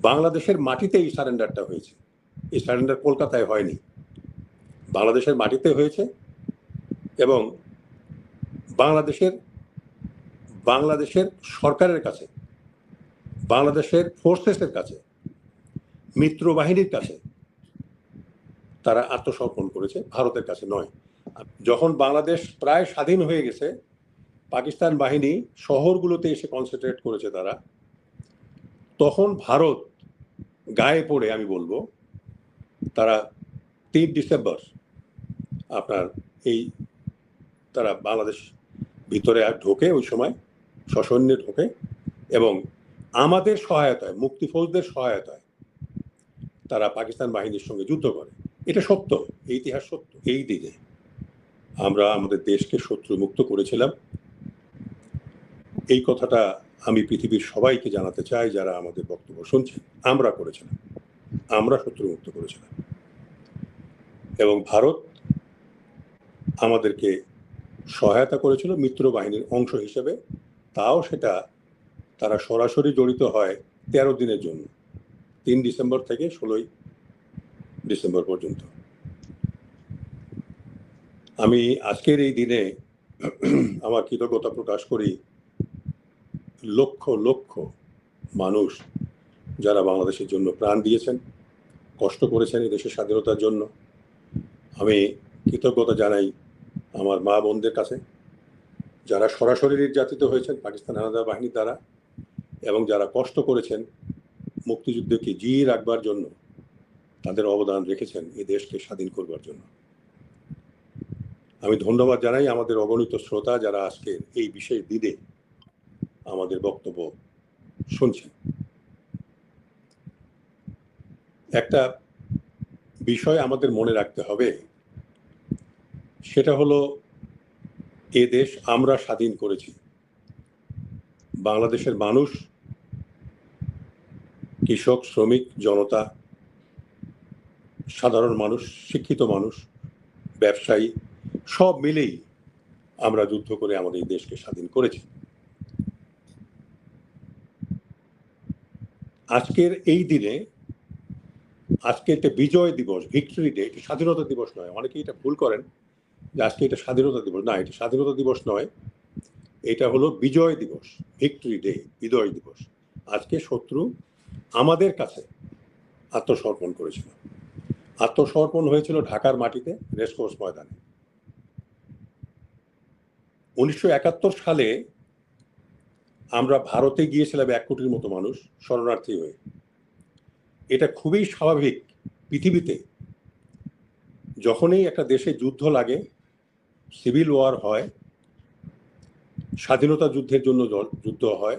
বাংলাদেশের মাটিতে এই সারেন্ডারটা হয়েছে। এই সারেন্ডার কলকাতায় হয়নি, বাংলাদেশের মাটিতে হয়েছে। এবং বাংলাদেশের সরকারের কাছে, বাংলাদেশের ফোর্সেসের কাছে, মিত্র বাহিনীর কাছে তারা আত্মসমর্পণ করেছে, ভারতের কাছে নয়। যখন বাংলাদেশ প্রায় স্বাধীন হয়ে গেছে, পাকিস্তান বাহিনী শহরগুলোতে এসে কনসেন্ট্রেট করেছে তারা, তখন ভারত গায়ে পড়ে, আমি বলবো, তারা 3 ডিসেম্বর আপনার তারা বাংলাদেশ ভিতরে ঢোকে, ওই সময় সসৈন্যে ঢোকে, এবং আমাদের সহায়তায়, মুক্তিফৌজদের সহায়তায় তারা পাকিস্তান বাহিনীর সঙ্গে যুদ্ধ করে। এটা সত্য, এই ইতিহাস সত্য। এই দিনে আমরা আমাদের দেশকে শত্রু মুক্ত করেছিলাম। এই কথাটা আমি পৃথিবীর সবাইকে জানাতে চাই যারা আমাদের বক্তব্য শুনছেন। আমরা করেছিলাম, আমরা শত্রু মুক্ত করেছিলাম। এবং ভারত আমাদেরকে সহায়তা করেছিল মিত্র বাহিনীর অংশ হিসেবে, তাও সেটা তারা সরাসরি জড়িত হয় 13 দিনের জন্য, 3 ডিসেম্বর থেকে 16 ডিসেম্বর পর্যন্ত। আমি আজকের এই দিনে আমার কৃতজ্ঞতা প্রকাশ করি লক্ষ লক্ষ মানুষ যারা বাংলাদেশের জন্য প্রাণ দিয়েছেন, কষ্ট করেছেন এই দেশের স্বাধীনতার জন্য। আমি কৃতজ্ঞতা জানাই আমার মা বোনদের কাছে, যারা সরাসরি নির্যাতিত হয়েছেন পাকিস্তান হানাদার বাহিনীর দ্বারা, এবং যারা কষ্ট করেছেন মুক্তিযুদ্ধকে জিয়ে রাখবার জন্য, তাদের অবদান রেখেছেন এই দেশকে স্বাধীন করবার জন্য। আমি ধন্যবাদ জানাই আমাদের অগণিত শ্রোতা যারা আজকের এই বিশেষ দিনে আমাদের বক্তব্য শুনছেন। একটা বিষয় আমাদের মনে রাখতে হবে, সেটা হলো এ দেশ আমরা স্বাধীন করেছি। বাংলাদেশের মানুষ, কৃষক, শ্রমিক, জনতা, সাধারণ মানুষ, শিক্ষিত মানুষ, ব্যবসায়ী, সব মিলেই আমরা যুদ্ধ করে আমাদের এই দেশকে স্বাধীন করেছি। আজকের এই দিনে, আজকে একটা বিজয় দিবস, ভিক্টরি ডে, এটা স্বাধীনতা দিবস নয়। অনেকেই এটা ভুল করেন যে আজকে এটা স্বাধীনতা দিবস। না, এটা স্বাধীনতা দিবস নয়, এটা হলো বিজয় দিবস, ভিক্টরি ডে, বিজয় দিবস। আজকে শত্রু আমাদের কাছে আত্মসমর্পণ করেছিল। আত্মসমর্পণ হয়েছিল ঢাকার মাটিতে, রেসকোর্স ময়দানে। 1971 সালে আমরা ভারতে গিয়েছিলাম 1 কোটির মতো মানুষ শরণার্থী হয়ে। এটা খুবই স্বাভাবিক। পৃথিবীতে যখনই একটা দেশে যুদ্ধ লাগে, সিভিল ওয়ার হয়, স্বাধীনতা যুদ্ধের জন্য যুদ্ধ হয়,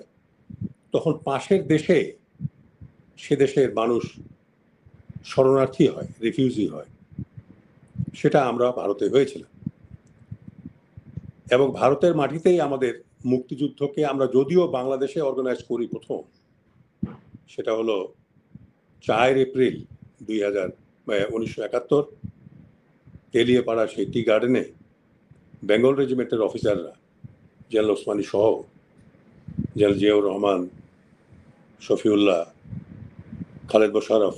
তখন পাশের দেশে, সে দেশের মানুষ শরণার্থী হয়, রিফিউজি হয়। সেটা আমরা ভারতে হয়েছিলাম। এবং ভারতের মাটিতেই আমাদের মুক্তিযুদ্ধকে আমরা যদিও বাংলাদেশে অর্গানাইজ করি প্রথম, সেটা হলো 4 এপ্রিল 1971 তেলিয়াপাড়া সেই টি গার্ডেনে বেঙ্গল রেজিমেন্টের অফিসাররা, জেনারেল ওসমানী সহ, জেনারেল জিয়াউর রহমান, শফিউল্লাহ, খালেদ মোশাররফ,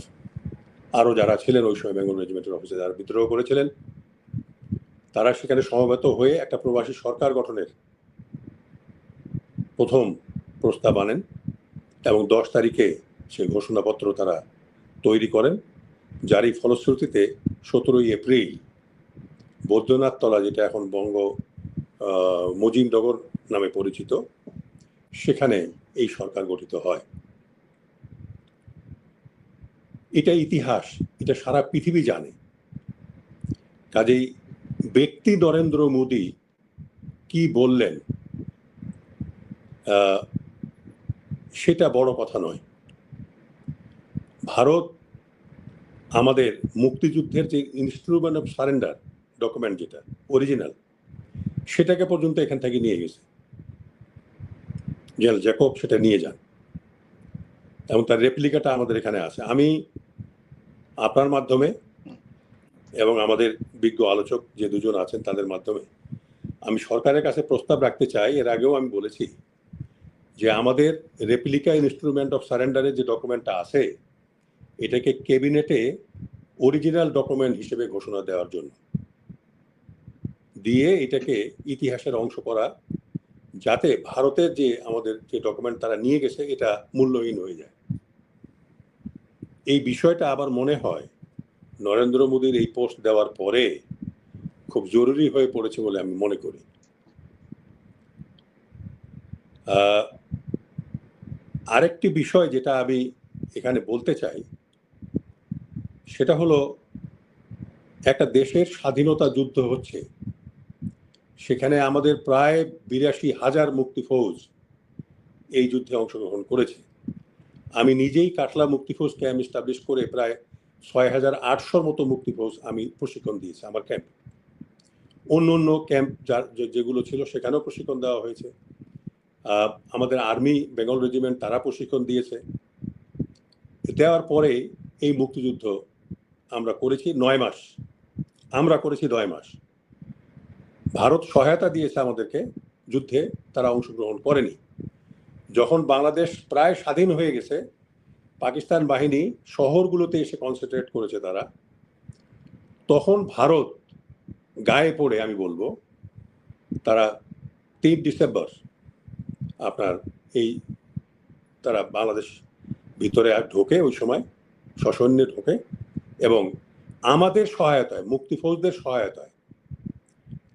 আরও যারা ছিলেন ওই সময় বেঙ্গল রেজিমেন্টের অফিসার, যারা বিদ্রোহ করেছিলেন, তারা সেখানে সমবেত হয়ে একটা প্রবাসী সরকার গঠনের প্রথম প্রস্তাব আনেন এবং 10 তারিখে সেই ঘোষণাপত্র তারা তৈরি করেন, যারই ফলশ্রুতিতে 17 এপ্রিল বৈদ্যনাথ তলা, যেটা এখন মুজিবনগর নামে পরিচিত, সেখানে এই সরকার গঠিত হয়। এটা ইতিহাস, এটা সারা পৃথিবী জানে। কাজেই ব্যক্তি নরেন্দ্র মোদী কি বললেন সেটা বড় কথা নয়। ভারত আমাদের মুক্তিযুদ্ধের যে ইনস্ট্রুমেন্ট অফ সারেন্ডার ডকুমেন্ট, যেটা অরিজিনাল, সেটাকে পর্যন্ত এখান থেকে নিয়ে গেছে। জেনারেল জ্যাকব সেটা নিয়ে যান এবং তার রেপ্লিকাটা আমাদের এখানে আছে। আমি আপনার মাধ্যমে এবং আমাদের বিজ্ঞ আলোচক যে দুজন আছেন তাদের মাধ্যমে আমি সরকারের কাছে প্রস্তাব রাখতে চাই। এর আগেও আমি বলেছি যে আমাদের রেপ্লিকা ইনস্ট্রুমেন্ট অফ সারেন্ডারের যে ডকুমেন্টটা আছে এটাকে ক্যাবিনেটে অরিজিনাল ডকুমেন্ট হিসেবে ঘোষণা দেওয়ার জন্য দিয়ে এটাকে ইতিহাসের অংশ করা, যাতে ভারতের যে আমাদের যে ডকুমেন্ট তারা নিয়ে গেছে এটা মূল্যহীন হয়ে যায়। এই বিষয়টা আবার মনে হয় নরেন্দ্র মোদীর এই পোস্ট দেওয়ার পরে খুব জরুরি হয়ে পড়েছে বলে আমি মনে করি। আরেকটি বিষয় যেটা আমি এখানে বলতে চাই সেটা হলো, একটা দেশের স্বাধীনতা যুদ্ধ হচ্ছে, সেখানে আমাদের প্রায় ৮২,০০০ মুক্তিফৌজ এই যুদ্ধে অংশগ্রহণ করেছে। আমি নিজেই কাটলা মুক্তিফৌজ ক্যাম্প এস্টাবলিশ করে প্রায় ৬,৮০০ মতো মুক্তিফৌজ আমি প্রশিক্ষণ দিয়েছি আমার ক্যাম্পে। অন্য অন্য ক্যাম্প যেগুলো ছিল সেখানেও প্রশিক্ষণ দেওয়া হয়েছে। আমাদের আর্মি বেঙ্গল রেজিমেন্ট তারা প্রশিক্ষণ দিয়েছে। দেওয়ার পরে এই মুক্তিযুদ্ধ আমরা করেছি ৯ মাস। ভারত সহায়তা দিয়েছে আমাদেরকে যুদ্ধে, তারা অংশগ্রহণ করেনি। যখন বাংলাদেশ প্রায় স্বাধীন হয়ে গেছে, পাকিস্তান বাহিনী শহরগুলোতে এসে কনসেন্ট্রেট করেছে তারা, তখন ভারত গায়ে পড়ে আমি বলবো তারা ৩ ডিসেম্বর আপনার তারা বাংলাদেশ ভিতরে ঢোকে, ওই সময় সসৈন্যে ঢোকে এবং আমাদের সহায়তায়, মুক্তিফৌজদের সহায়তায়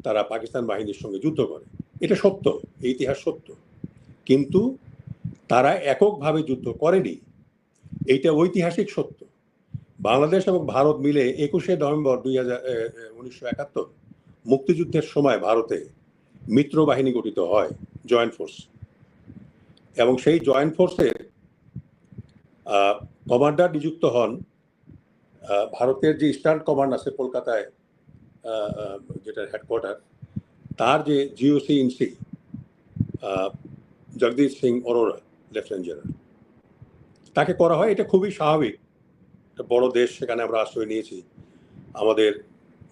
তারা পাকিস্তান বাহিনীর সঙ্গে যুদ্ধ করে। এটা সত্য, এই ইতিহাস সত্য। কিন্তু তারা এককভাবে যুদ্ধ করেনি, এইটা ঐতিহাসিক সত্য। বাংলাদেশ এবং ভারত মিলে ২১শে নভেম্বর ১৯৭১ মুক্তিযুদ্ধের সময় ভারতে মিত্র বাহিনী গঠিত হয়, জয়েন্ট ফোর্স, এবং সেই জয়েন্ট ফোর্সের কমান্ডার নিযুক্ত হন ভারতের যে ইস্টার্ন কমান্ড আছে কলকাতায়, যেটা হেডকোয়ার্টার, তার যে GOC in C Jagdish Singh Arora, lieutenant general, তাকে করা হয়। এটা খুবই স্বাভাবিক, একটা বড় দেশ, সেখানে আমরা আশ্রয় নিয়েছি। আমাদের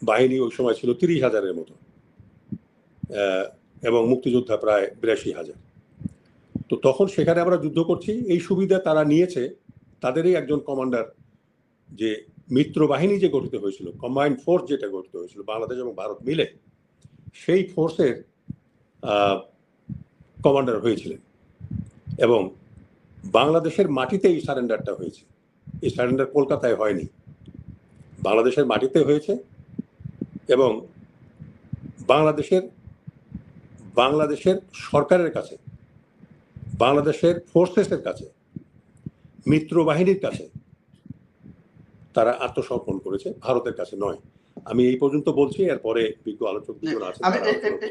বাহিনী ওই সময় ছিল ৩০,০০০-এর মতো এবং মুক্তিযোদ্ধা প্রায় ৮২,০০০। তো তখন সেখানে আমরা যুদ্ধ করছি, এই সুবিধা তারা নিয়েছে। তাদেরই একজন কমান্ডার, যে মিত্র বাহিনী যে গঠিত হয়েছিল, কম্বাইন্ড ফোর্স যেটা গঠিত হয়েছিল বাংলাদেশ এবং ভারত মিলে, সেই ফোর্সের কমান্ডার হয়েছিলেন। এবং বাংলাদেশের মাটিতে এই সারেন্ডারটা হয়েছে। এই সারেন্ডার কলকাতায় হয়নি, বাংলাদেশের মাটিতে হয়েছে। এবং বাংলাদেশের সরকারের কাছে, বাংলাদেশের ফোর্সেসের কাছে, মিত্র বাহিনীর কাছে তারা আত্মসমর্পণ করেছে, ভারতের কাছে নয়। আমি এই পর্যন্ত বলছি, এরপরে বিজ্ঞ আলোচক আছে। আমি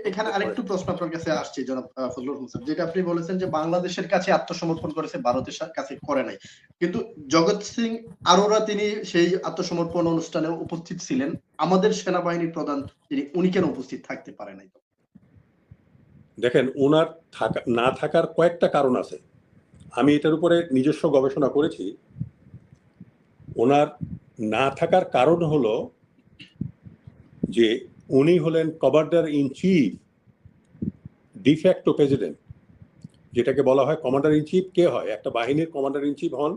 এখানে আরেকটু প্রশ্ন আপনার কাছে আসছি জনাব ফজলুল হোসেন, যেটা আপনি বলেছেন যে বাংলাদেশের কাছে আত্মসমর্পণ করেছে, ভারতের কাছে করে নাই, কিন্তু জগৎ সিং আরোরা তিনি সেই আত্মসমর্পণ অনুষ্ঠানে উপস্থিত ছিলেন। আমাদের সেনাবাহিনীর প্রধান উনি কেন উপস্থিত থাকতে পারে নাই? দেখেন, ওনার না থাকার কয়েকটা কারণ আছে। আমি এটার উপরে নিজস্ব গবেষণা করেছি। ওনার না থাকার কারণ হলো যে উনি হলেন commander in chief, de facto president, যেটাকে বলা হয় কমান্ডার ইন চিফ। কে হয়? একটা বাহিনীর কমান্ডার ইন চিফ হন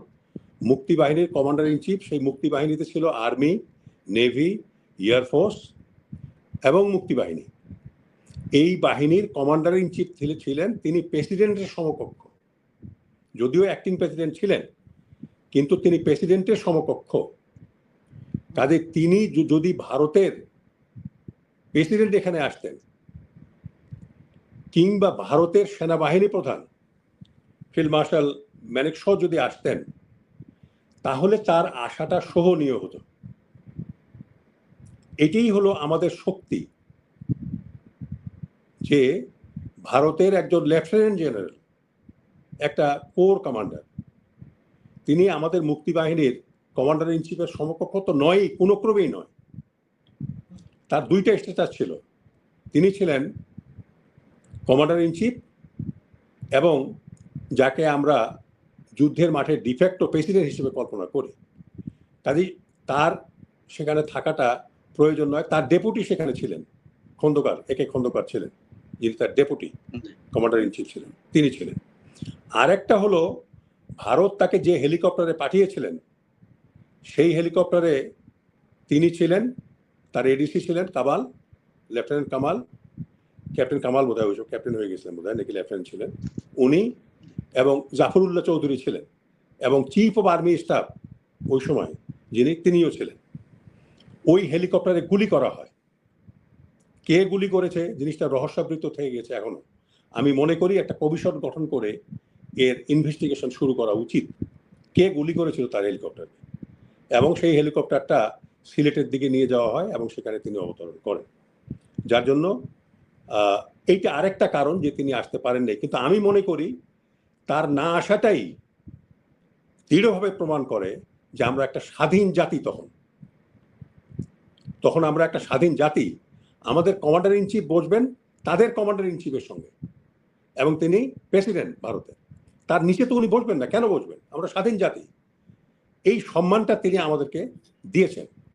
মুক্তি বাহিনীর কমান্ডার ইন চিফ। সেই মুক্তি বাহিনীতে ছিল আর্মি, নেভি, এয়ারফোর্স এবং মুক্তি বাহিনী। এই বাহিনীর কমান্ডার ইন চিফ ছিলেন তিনি প্রেসিডেন্টের সমকক্ষ, যদিও অ্যাক্টিং প্রেসিডেন্ট ছিলেন, কিন্তু তিনি প্রেসিডেন্টের সমকক্ষ। কাজে তিনি যদি ভারতের প্রেসিডেন্ট এখানে আসতেন, কিংবা ভারতের সেনাবাহিনী প্রধান ফিল্ড মার্শাল ম্যানেকশ যদি আসতেন, তাহলে তার আশাটা সহনীয় হতো। এটাই হলো আমাদের শক্তি, যে ভারতের একজন লেফটেন্যান্ট জেনারেল, একটা কোর কমান্ডার, তিনি আমাদের মুক্তি বাহিনীর কমান্ডার ইন চিফের সমকক্ষ তো নয়, কোনো ক্রমেই নয়। তার দুইটা স্ট্যাটাস ছিল, তিনি ছিলেন কমান্ডার ইন চিফ এবং যাকে আমরা যুদ্ধের মাঠে ডিফ্যাক্টো প্রেসিডেন্ট হিসেবে কল্পনা করি। কাজেই তার সেখানে থাকাটা প্রয়োজন নয়। তার ডেপুটি সেখানে ছিলেন খন্দকার, খন্দকার ছিলেন, যিনি তার ডেপুটি কমান্ডার ইন চিফ ছিলেন, তিনি ছিলেন। আরেকটা হলো, ভারত তাকে যে হেলিকপ্টারে পাঠিয়েছিলেন সেই হেলিকপ্টারে তিনি ছিলেন, তার এডিসি ছিলেন কামাল, লেফটেন্যান্ট কামাল, ক্যাপ্টেন কামাল বোধহয়, ওইসব ক্যাপ্টেন হয়ে গেছিলেন বোধহয়, নাকি লেফটেন্যান্ট ছিলেন উনি, এবং জাফরুল্লাহ চৌধুরী ছিলেন, এবং চিফ অফ আর্মি স্টাফ ওই সময় যিনি, তিনিও ছিলেন। ওই হেলিকপ্টারে গুলি করা হয়। কে গুলি করেছে জিনিসটা রহস্যাবৃত থেকে গেছে এখনো। আমি মনে করি একটা কমিশন গঠন করে এর ইনভেস্টিগেশন শুরু করা উচিত, কে গুলি করেছিল তার হেলিকপ্টারে। এবং সেই হেলিকপ্টারটা সিলেটের দিকে নিয়ে যাওয়া হয় এবং সেখানে তিনি অবতরণ করেন, যার জন্য এইটা আরেকটা কারণ যে তিনি আসতে পারেন নাই। কিন্তু আমি মনে করি তার না আসাটাই দৃঢ়ভাবে প্রমাণ করে যে আমরা একটা স্বাধীন জাতি। তখন আমরা একটা স্বাধীন জাতি। আমাদের কমান্ডার ইন চিফ বসবেন তাদের কমান্ডার ইন চিফের সঙ্গে, এবং তিনি প্রেসিডেন্ট ভারতের, তার নিচে তো উনি বসবেন না। কেন বসবেন? আমরা স্বাধীন জাতি। এই সম্মানটা তিনি আমাদেরকে দিয়েছেন।